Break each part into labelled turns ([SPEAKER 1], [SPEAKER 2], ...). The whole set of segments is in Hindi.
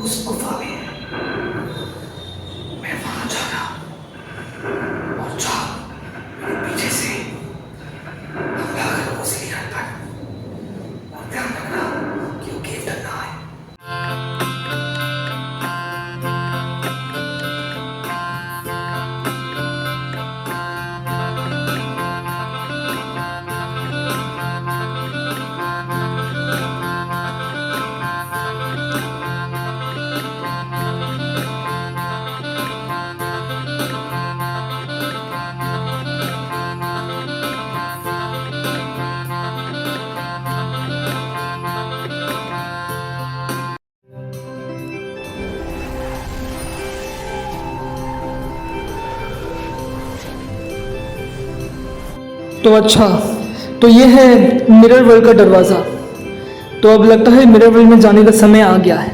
[SPEAKER 1] उस गुफा में मैं वहां जा रहा हूं और जाओ मेरे पीछे से हमला करो उस लीडर पर और ध्यान रखना कि वो गेट ना आए।
[SPEAKER 2] तो अच्छा, तो ये है मिरर वर्ल्ड का दरवाज़ा। तो अब लगता है मिरर वर्ल्ड में जाने का समय आ गया है।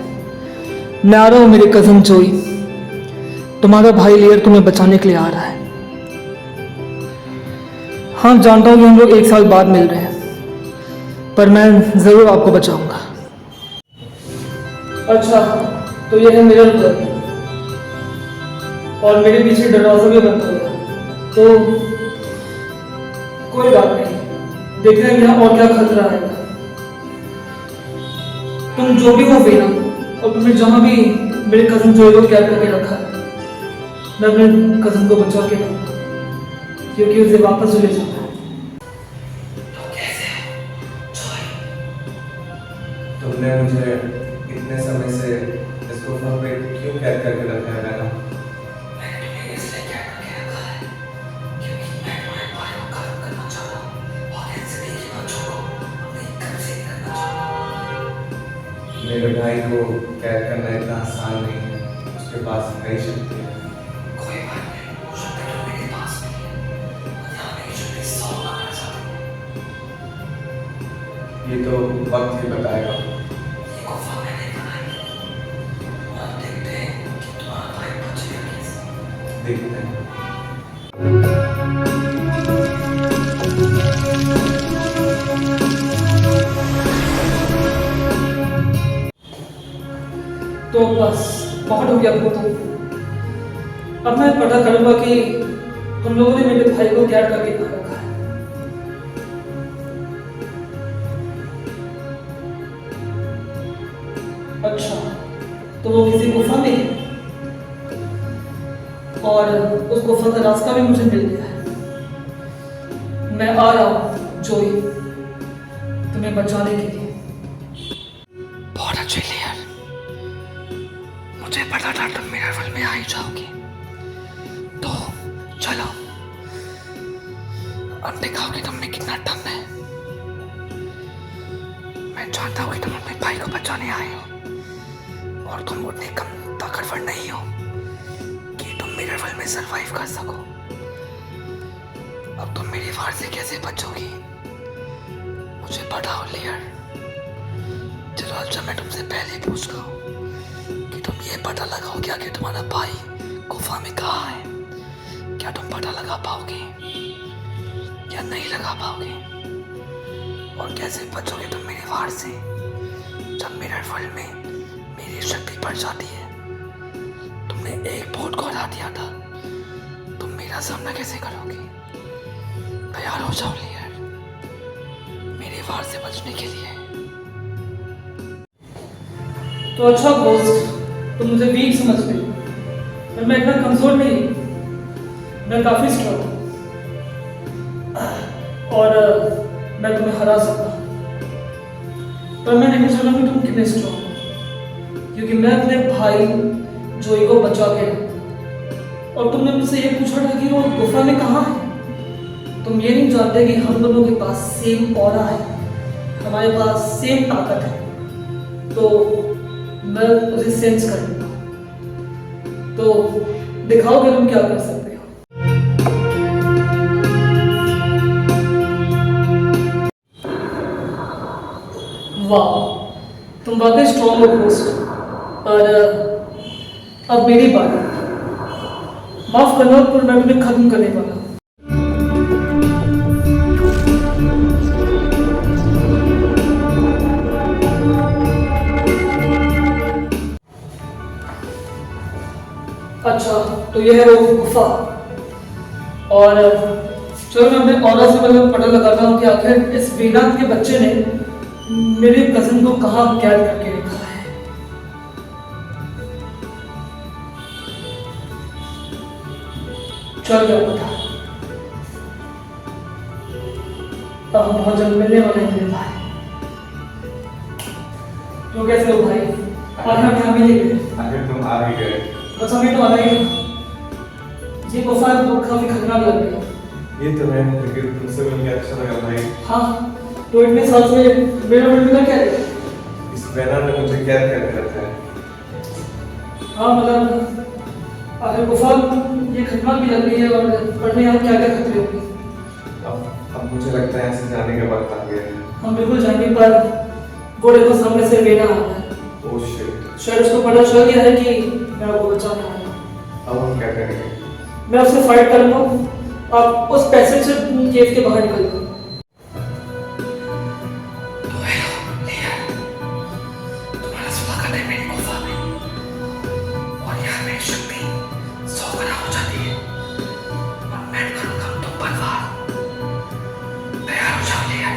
[SPEAKER 2] मैं आ रहा हूँ मेरे कज़न जोई। तुम्हारा भाई लेयर तुम्हें बचाने के लिए आ रहा है। हाँ, जानता हूँ कि हम लोग 1 साल बाद मिल रहे हैं, पर मैं ज़रूर आपको बचाऊंगा। अच्छा, तो ये है मिरर वर्ल्ड और मेरे पीछे दरवाज़ा भी बंद हो गया। तो कोई बात नहीं, देखते हैं क्या और क्या खतरा है। तुम जो भी हो बेना, और तुमने जहां भी मेरे कजन जोई को कैद करके रखा है, मैं अपने कजन को बचा के रखूंगा, क्योंकि उसे वापस ले जाना है।
[SPEAKER 1] तो कैसे जोई?
[SPEAKER 3] तुमने मुझे इतने समय से इस गुफा पे क्यों कैद करके रखा है मैडम?
[SPEAKER 1] मैंने तुम्हें इसलिए कैद करके रखा है क्योंकि मैं तुम्हारे भाई को खत्म करना चाहता हूँ और इन जिंदगी बच्चों को अपने घर से निकालना चाहता हूँ।
[SPEAKER 3] मेरे भाई को कैद करना इतना आसान नहीं है, उसके पास कई शक्ति है।
[SPEAKER 1] कोई बात नहीं, शक्ति तो मेरे पास भी है। मुझे हमें शक्ति 100 मांगना चाहता हूँ।
[SPEAKER 3] ये तो वक्त ही बताएगा।
[SPEAKER 1] ये गुफा मैंने बनाई है और देखते हैं कि तुम्हारा भाई बचेगा कैसे।
[SPEAKER 3] देखते हैं।
[SPEAKER 2] तो बस बहुत हो गया वो तो। अब मैं पता करूंगा कि तुम लोगों ने मेरे भाई को कैद करके कहाँ रखा है। अच्छा, तो वो किसी गुफा में है और उस गुफा का रास्ता भी मुझे मिल गया है। मैं आ रहा हूँ जोई, तुम्हें बचाने के लिए।
[SPEAKER 1] बहुत अच्छे लेयर, मुझे पता था तुम मिरर वर्ल्ड में आ ही जाओगे। तो चलो, अब दिखाओ कि तुमने कितना दम है। मैं जानता हूँ कि तुम अपने भाई को बचाने आए हो और तुम उतने कम ताकतवर नहीं हो कि तुम मिरर वर्ल्ड में सरवाइव कर सको। अब तुम मेरी वार से कैसे बचोगी मुझे बताओ लेयर। चलो अच्छा, मैं तुमसे पहले पूछ रहा हूँ कि तुम ये पता लगाओ क्या कि तुम्हारा भाई गुफा में कहाँ है। क्या तुम पता लगा पाओगे या नहीं लगा पाओगे? और कैसे बचोगे तुम मेरे वार से जब मिरर वर्ल्ड में मेरी शक्ति बढ़ जाती है? तुमने एक बोट को हरा दिया था, तुम मेरा सामना कैसे करोगे? तैयार हो जाओ लेयर, मेरे वार से बचने के लिए।
[SPEAKER 2] तो अच्छा दोस्त, तुम मुझे वीक समझ गई, पर मैं इतना कमजोर नहीं हूँ। मैं काफी स्ट्रॉन्ग हूँ और मैं तुम्हें हरा सकता हूँ। पर मैं नहीं जानता कि तुम कितने स्ट्रॉन्ग हो, क्योंकि मैं अपने भाई जोई को बचा के रखा। और तुमने मुझसे ये पूछा था कि वो गुफा में कहाँ है। तुम ये नहीं जानते कि हम दोनों के पास सेम ऑरा है, हमारे पास सेम ताकत है, तो मैं उसे सेंस कर लूंगा। तो दिखाओ कि तुम क्या कर सकते हो। वाह, तुम वाकई स्ट्रॉन्ग हो दोस्त। पर अब मेरी बारी, माफ करना पर मैं तुम्हें खत्म करने वाला हूं। अच्छा, तो ये है वो गुफा। और चलो मैं अपने ऑरा से पहले पता लगाता हूँ कि आखिर इस वेदांत के बच्चे ने मेरे कजन को कहाँ कैद करके रखा है। चल गया पता। अब हम बहुत जल्द मिलने वाले हैं मेरे भाई। तो कैसे हो भाई? आज हम यहाँ मिलेंगे।
[SPEAKER 3] आखिर तुम आ भी गए।
[SPEAKER 2] बस हमें तो आना ही था। ये गुफा तो काफी खतरनाक लग रही है।
[SPEAKER 3] ये तो है, लेकिन तुमसे मिलकर अच्छा लगा भाई।
[SPEAKER 2] हाँ, तो इतने साल से मेरा मिलना क्या है?
[SPEAKER 3] इस बैनर ने मुझे कैद कर रखा है।
[SPEAKER 2] हाँ मतलब आखिर गुफा ये खतरनाक भी लग रही है और पढ़ने यहाँ क्या क्या खतरे होंगे।
[SPEAKER 3] अब मुझे लगता है ऐसे जाने का वक्त आ गया है।
[SPEAKER 2] हम बिल्कुल जाएंगे, पर घोड़े को सामने से लेना आता है।
[SPEAKER 3] Oh shit.
[SPEAKER 2] शायद उसको पता चल गया है कि मैं आपको बचाने आया हूँ।
[SPEAKER 3] अब हम क्या करेंगे?
[SPEAKER 2] मैं उससे फाइट करूंगा, आप उस पैसेज से केव के बाहर निकल जाओ।
[SPEAKER 1] तो हेलो लेयर, तुम्हारा स्वागत है मेरी गुफा में। और यहाँ मेरी शक्ति 100 गुना हो जाती है और मैं करूँगा तुम पर वार। तैयार हो जाओ लेयर।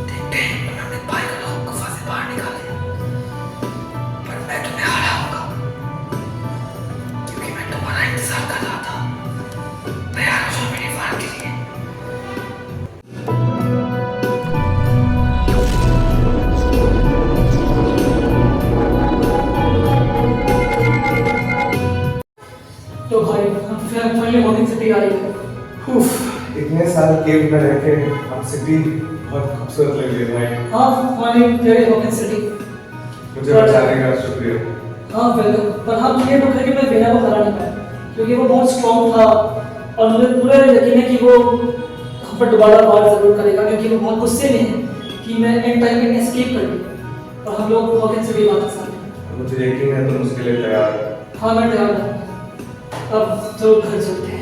[SPEAKER 1] देखते हैं तुमने अपने भाई को लोग गुफा से बाहर निकाले, पर मैं तुम्हें हराऊंगा क्योंकि मैं तुम्हारा इंतजार कर रहा था। तैयार हो जाओ मेरी वार के लिए।
[SPEAKER 2] तो भाई हम फाइनली मॉर्निंग सिटी आ रही है।
[SPEAKER 3] उफ, इतने साल केव में रह के अब सिटी बहुत खूबसूरत लग रही है भाई।
[SPEAKER 2] हाँ, हमारी वेरी मॉर्निंग सिटी।
[SPEAKER 3] मुझे बचाने का शुक्रिया।
[SPEAKER 2] हाँ वेलकम। पर हाँ मुझे दुख है कि मैं वेना को हरा नहीं पाया, क्योंकि वो बहुत स्ट्रॉन्ग था और मुझे पूरा यकीन है कि वो हम पर दोबारा वार जरूर करेगा, क्योंकि वो बहुत गुस्से में है कि मैं एंड टाइम में एस्केप कर गई और हम लोग मॉर्निंग सिटी वापस आ गए।
[SPEAKER 3] मुझे यकीन है तुम उसके लिए तैयार हो।
[SPEAKER 2] हाँ मैं तैयार हूँ। अब तो घर चलते हैं।